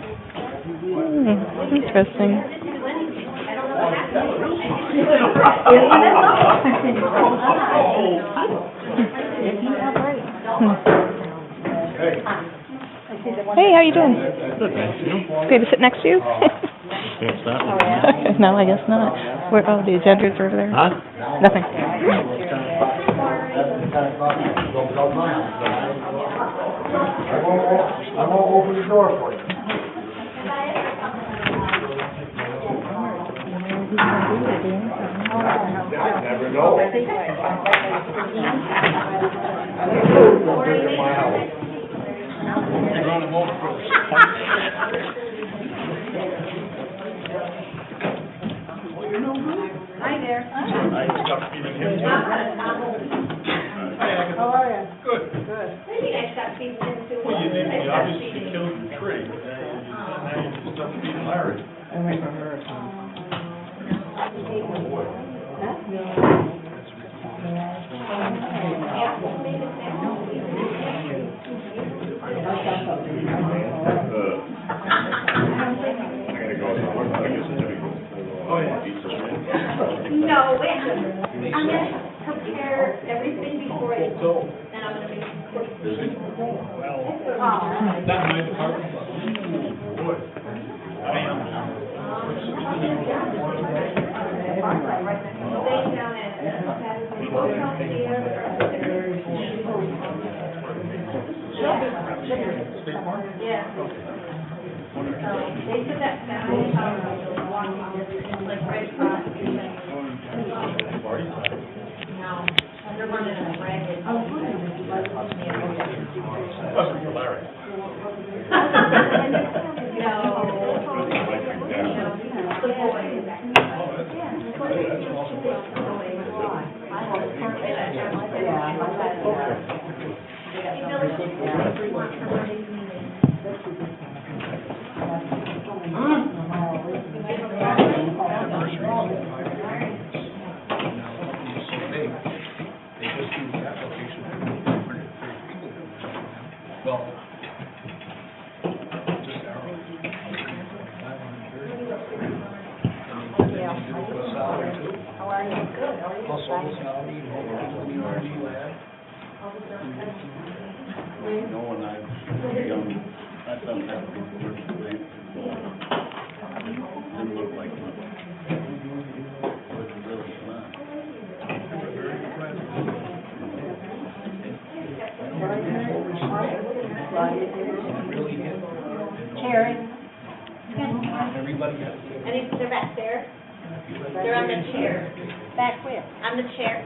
Interesting. Hey, how you doing? Good, thanks. You? Okay to sit next to you? Can't stop. Okay, no, I guess not. Where, oh, the agendas are over there? Huh? Nothing. I won't open the door for you. Never know. My house. Hi there. I stopped feeding him too. How are you? Good. Good. Well, you obviously killed the tree, but now you just stop feeding Larry. I went for her. No, wait, I'm gonna prepare everything before I, then I'm gonna make cookies. Not my department, but boy, I am. Stay down at, both out here. Yeah. They said that Saturday, like right across. No, they're running a ragged. Must be Larry. Terry. They're back there. They're on the chair. Back where? On the chair.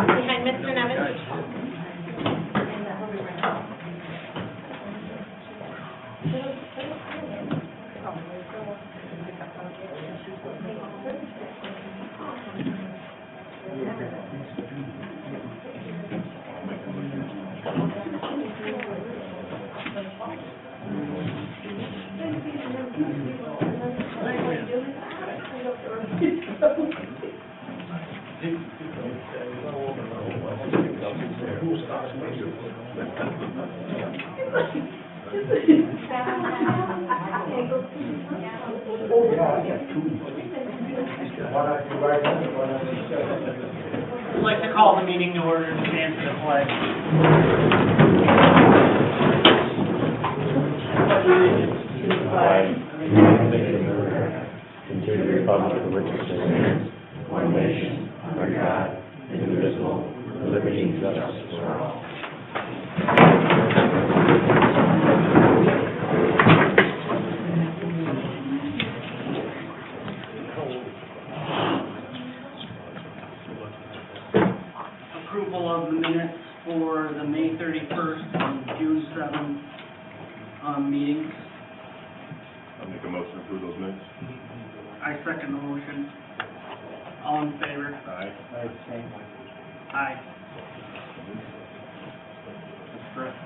Behind Mr. Nevins. I'd like to call the meeting to order and stand for the pledge. And to the republic for which it stands, one nation, under God, indivisible, with liberty and justice for all. Approval of the minutes for the May 31st and June 7th meetings. I'll make a motion to approve those minutes. I second the motion. All in favor? Aye. Aye. That's correct.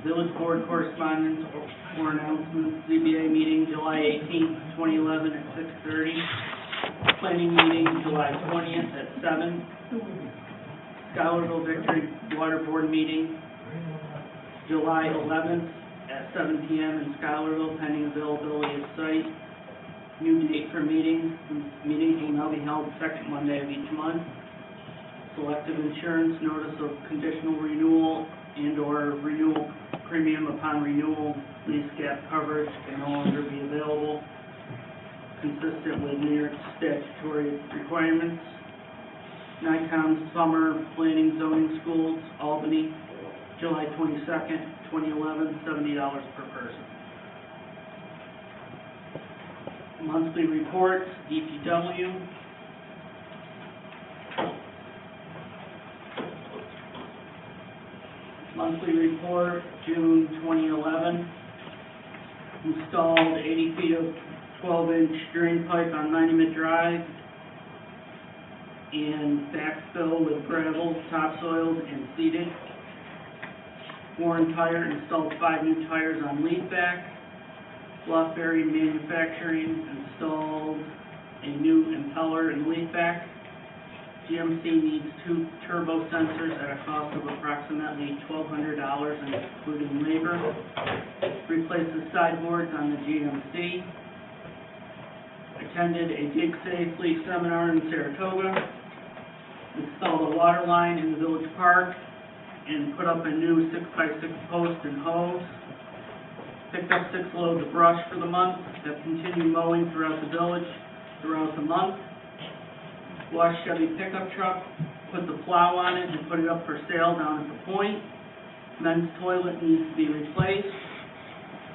Village Board correspondence or announcements, ZBA meeting July 18th, 2011 at 6:30. Planning meeting July 20th at 7. Scholarville Victory Water Board meeting July 11th at 7 p.m. in Scholarville, pending availability of site. New date for meetings. Meetings will now be held the second Monday of each month. Selective insurance, notice of conditional renewal and/or renewal premium upon renewal, lease gap coverage can no longer be available, consistent with New York statutory requirements. NICOM Summer Planning Zoning Schools, Albany, July 22nd, 2011, $70 per person. Monthly reports, DPW. Monthly report, June 2011. Installed 80 feet of 12-inch drain pipe on Monument Drive and backfill with gravel, topsoiled, and seeded. Warren Tire installed 5 new tires on leadback. Bluffberry Manufacturing installed a new impeller and leadback. GMC needs 2 turbo sensors at a cost of approximately $1,200, including labor. Replaces sideboards on the GMC. Attended a Dig Safely seminar in Saratoga. Installed a water line in the Village Park and put up a new 6x6 post and hose. Picked up 6 loads of brush for the month. Have continued mowing throughout the village throughout the month. Washed Chevy pickup truck, put the plow on it and put it up for sale down at the point. Men's toilet needs to be replaced.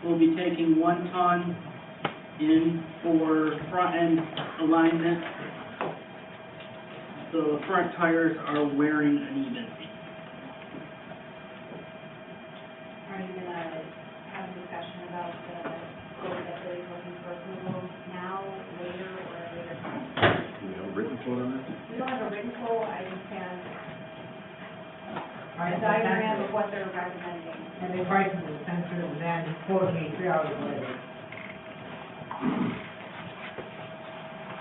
We'll be taking 1 ton in for front end alignment. The front tires are wearing unevenly. Are you gonna have a discussion about the quote that Billy's looking for approval now, later, or at a later time? Do we have a written quote on this? We don't have a written quote, I just have a diagram of what they're recommending. And they price the sensor and then quote me 3 hours later.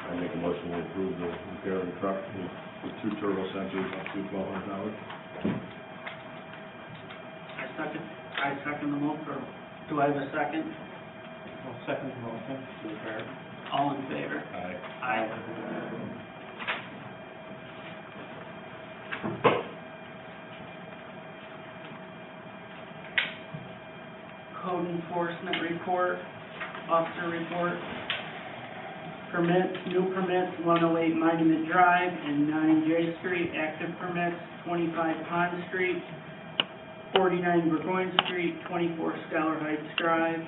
I make a motion to approve the repair of the truck with 2 turbo sensors up to $1,200. I second the motion, or do I have a second? I'll second the motion to repair. All in favor? Aye. Aye. Code enforcement report, officer report. Permits, new permits, 108 Monument Drive and 9 J Street. Active permits, 25 Pond Street, 49 Burgoyne Street, 24 Scholar Heights Drive,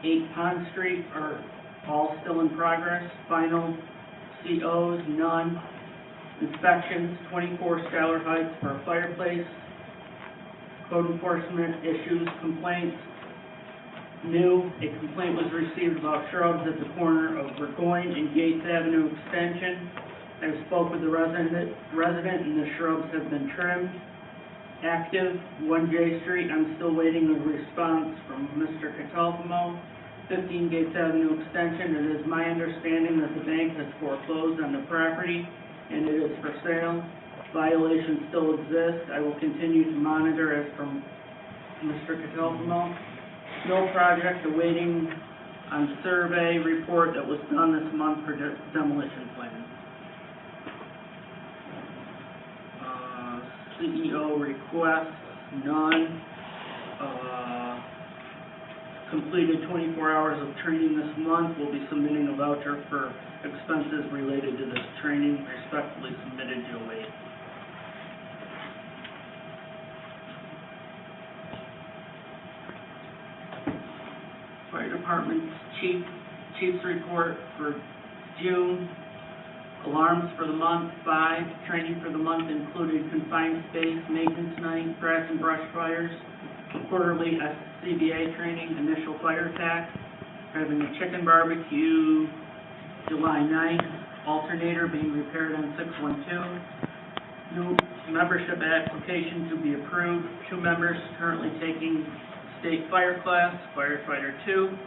8 Pond Street are all still in progress. Final COs, none. Inspections, 24 Scholar Heights for a fireplace. Code enforcement issues complaints. New, a complaint was received about shrubs at the corner of Burgoyne and Gates Avenue Extension. I spoke with the resident and the shrubs have been trimmed. Active, 1 J Street, I'm still waiting a response from Mr. Catalfamo. 15 Gates Avenue Extension, it is my understanding that the bank has foreclosed on the property and it is for sale. Violations still exist. I will continue to monitor as from Mr. Catalfamo. Snow project awaiting on survey report that was done this month for demolition plan. CEO requests, none. Completed 24 hours of training this month. We'll be submitting a voucher for expenses related to this training. Respectfully submitted, Joe Wade. Fire Department's chief's report for June. Alarms for the month, 5. Training for the month included confined space, maintenance night, grass and brush fires, quarterly SCBA training, initial fire attack, having a chicken barbecue July 9th, alternator being repaired on 612. New membership application to be approved. 2 members currently taking state fire class, firefighter 2.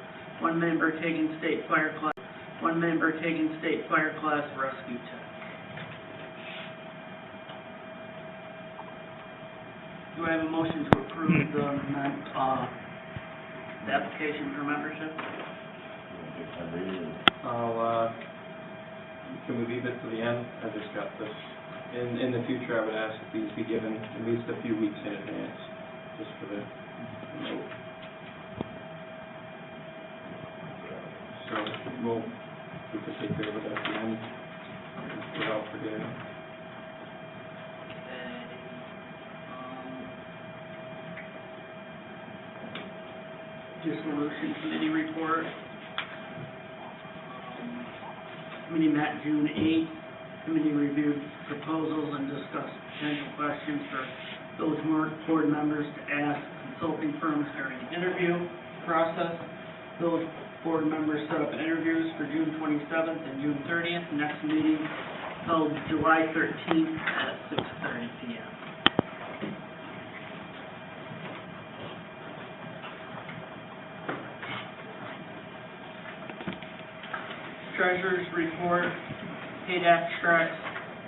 1 member taking state fire class, 1 member taking state fire class, rescue tech. Do I have a motion to approve the application for membership? Can we leave it to the end? I just got this. In the future, I would ask that these be given at least a few weeks in advance, just for the note. So we could take care of it at the end without forgetting. Dissolution committee report. Committee met June 8th. Committee reviewed proposals and discussed potential questions for those board members to ask consulting firms during the interview process. Those board members set up interviews for June 27th and June 30th. Next meeting held July 13th at 6:30 p.m. Treasurer's report, paid abstracts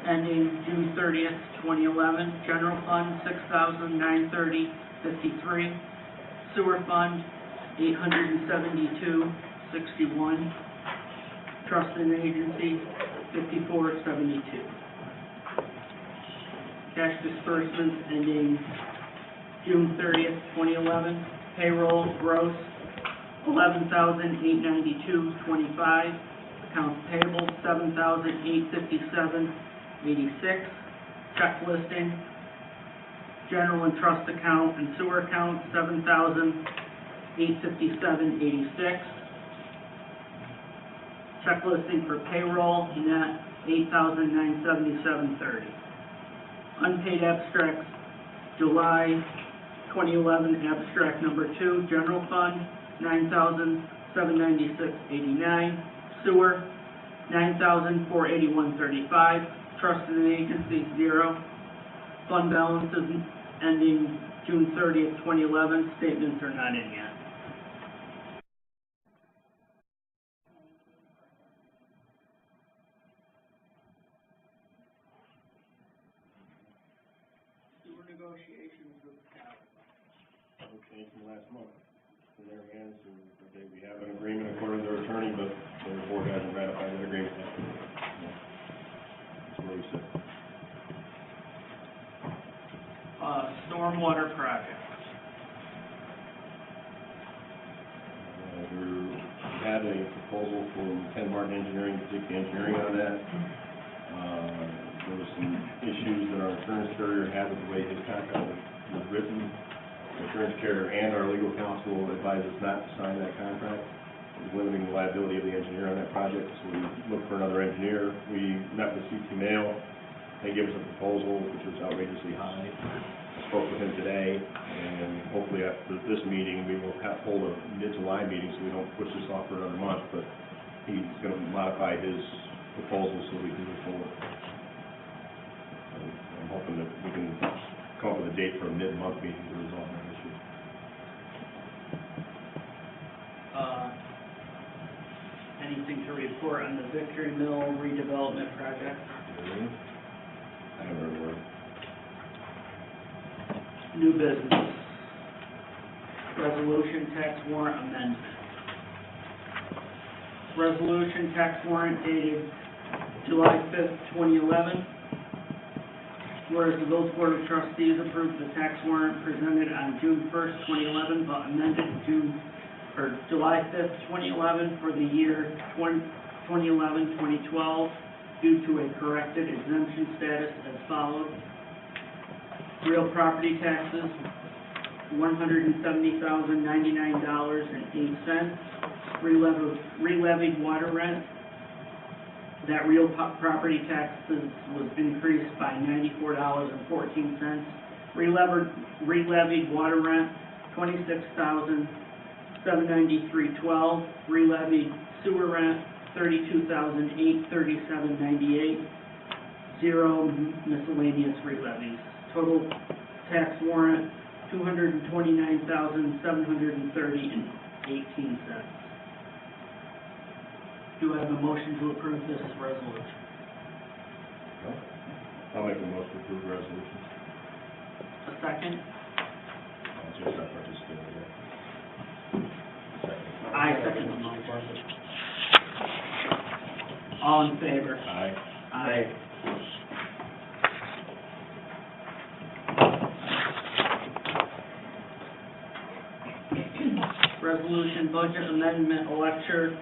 ending June 30th, 2011. General fund, $6,930.53. Sewer fund, $872.61. Trust and agency, $54.72. Cash disbursements ending June 30th, 2011. Payroll gross, $11,892.25. Accounts payable, $7,857.86. Check listing, general and trust account and sewer account, $7,857.86. Check listing for payroll, net, $8,977.30. Unpaid abstracts, July 2011 abstract number 2, general fund, $9,796.89. Sewer, $9,481.35. Trust and agency, 0. Fund balances ending June 30th, 2011. Statements are not in yet. Sewer negotiations with the county. No change from last month. In their hands, and okay, we have an agreement according to their attorney, but their board hasn't ratified that agreement yet. That's where we sit. Stormwater projects. We had a proposal from Ken Martin Engineering, particularly engineering on that. There were some issues that our insurance carrier had with the way his contract was written. The insurance carrier and our legal counsel advised us not to sign that contract. It was limiting the liability of the engineer on that project, so we looked for another engineer. We met with CT Mail. They gave us a proposal which was outrageously high. I spoke with him today, and hopefully after this meeting, we will hold a mid-July meeting so we don't push this off for another month, but he's going to modify his proposal so we can move forward. I'm hoping that we can come up with a date for a mid-month meeting to resolve that issue. Anything to report on the Victory Mill redevelopment project? I haven't heard a word. New business. Resolution tax warrant amendment. Resolution tax warrant dated July 5th, 2011. Whereas the Village Board of Trustees approved the tax warrant presented on June 1st, 2011, but amended July 5th, 2011 for the year 2011-2012 due to a corrected exemption status as follows. Real property taxes, $170,099.08. Re-levied water rent. That real property taxes was increased by $94.14. Re-levied water rent, $26,793.12. Re-levied sewer rent, $32,837.98. 0 miscellaneous rate levies. Total tax warrant, $229,730.18. Do I have a motion to approve this resolution? I'll make a motion to approve the resolution. A second? I'll just not participate in that. Second. I second the motion. All in favor? Aye. Aye. Resolution budget amendment election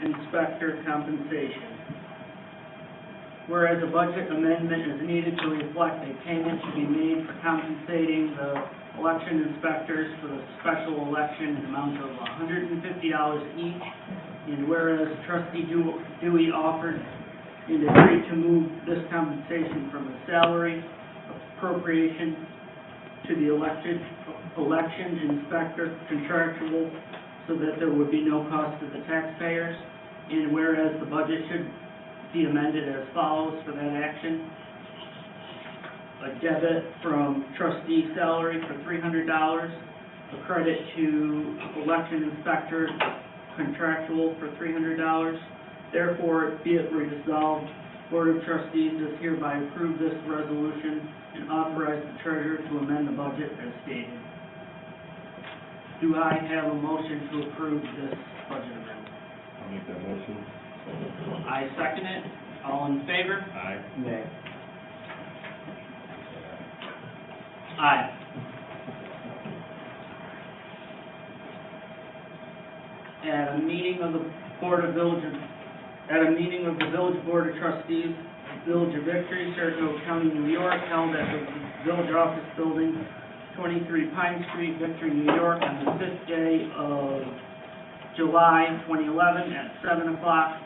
inspector compensation. Whereas a budget amendment is needed to reflect a payment to be made for compensating the election inspectors for the special election in amount of $150 each, and whereas trustee Dewey offered and agreed to move this compensation from the salary appropriation to the election inspector contractual so that there would be no cost to the taxpayers, and whereas the budget should be amended as follows for that action. A debit from trustee salary for $300, a credit to election inspector contractual for $300. Therefore, be it resolved, Board of Trustees does hereby approve this resolution and authorize the treasurer to amend the budget as stated. Do I have a motion to approve this budget amendment? I'll make that motion. I second it. All in favor? Aye. Nay. Aye. At a meeting of the Village Board of Trustees, Village of Victory, Saratoga County, New York, held at the Village Office Building, 23 Pine Street, Victory, New York, on the 5th day of July 2011 at 7 o'clock.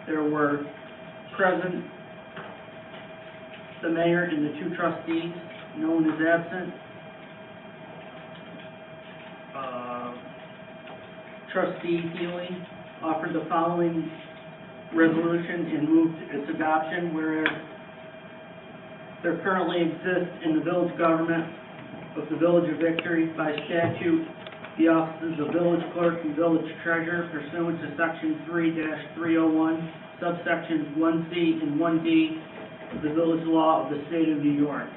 There were present the mayor and the 2 trustees. No one is absent. Trustee Healy offered the following resolution and moved its adoption, whereas there currently exists in the village government of the Village of Victory by statute the offices of village clerk and village treasurer pursuant to section 3-301, subsections 1C and 1D of the village law of the state of New York.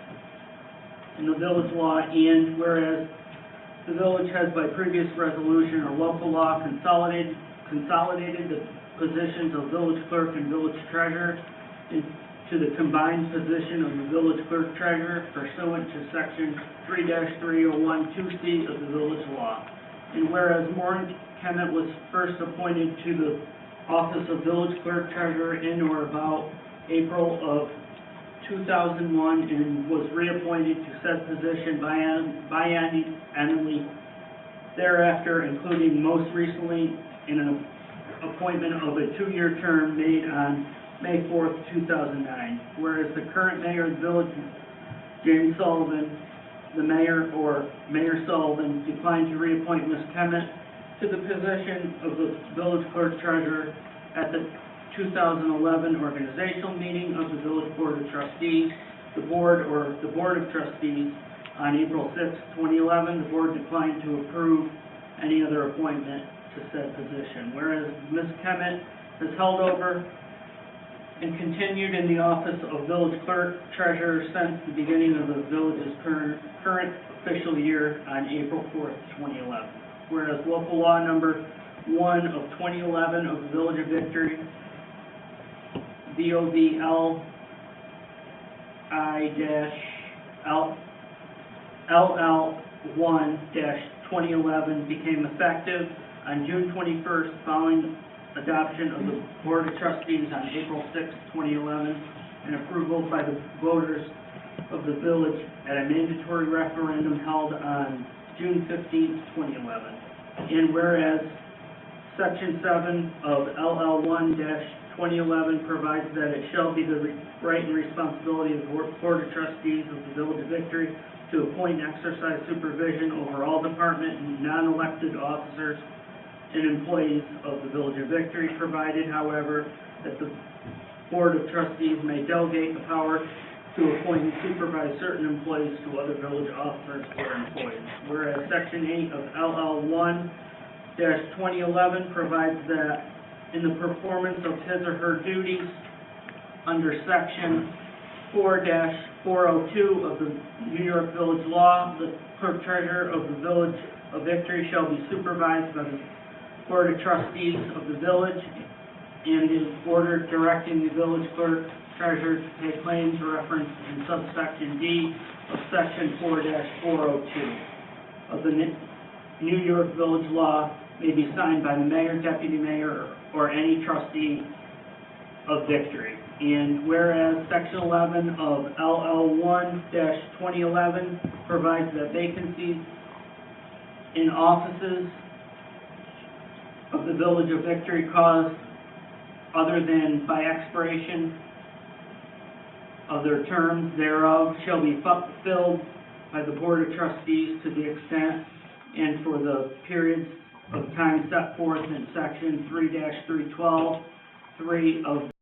In the village law, and whereas the village has by previous resolution or local law consolidated the positions of village clerk and village treasurer into the combined position of the village clerk treasurer pursuant to section 3-301 2C of the village law. And whereas Maureen Kemet was first appointed to the office of village clerk treasurer in or about April of 2001 and was reappointed to said position biannually thereafter, including most recently in an appointment of a 2-year term made on May 4th, 2009. Whereas the current mayor of the village, James Sullivan, the mayor or Mayor Sullivan declined to reappoint Ms. Kemet to the position of the village clerk treasurer at the 2011 organizational meeting of the Village Board of Trustees. The board of trustees on April 6, 2011, the board declined to approve any other appointment to said position. Whereas Ms. Kemet has held over and continued in the office of village clerk treasurer since the beginning of the village's current official year on April 4th, 2011. Whereas local law number 1 of 2011 of the Village of Victory, VOVI-LL1-2011 became effective on June 21st following adoption of the Board of Trustees on April 6, 2011, and approval by the voters of the village at a mandatory referendum held on June 15, 2011. And whereas Section 7 of LL1-2011 provides that it shall be the right and responsibility of the Board of Trustees of the Village of Victory to appoint and exercise supervision over all department and non-elected officers and employees of the Village of Victory, provided, however, that the Board of Trustees may delegate the power to appoint and supervise certain employees to other village officers or employees. Whereas Section 8 of LL 1-2011 provides that in the performance of his or her duties under Section 4-402 of the New York Village Law, the clerk treasurer of the Village of Victory shall be supervised by the Board of Trustees of the village and is ordered directing the village clerk treasurer to pay claims referenced in subsection D of Section 4-402 of the New York Village Law may be signed by the mayor, deputy mayor, or any trustee of Victory. And whereas Section 11 of LL 1-2011 provides that vacancies in offices of the Village of Victory caused other than by expiration of their terms thereof shall be filled by the Board of Trustees to the extent and for the periods of time set forth in Section 3-312, 3 of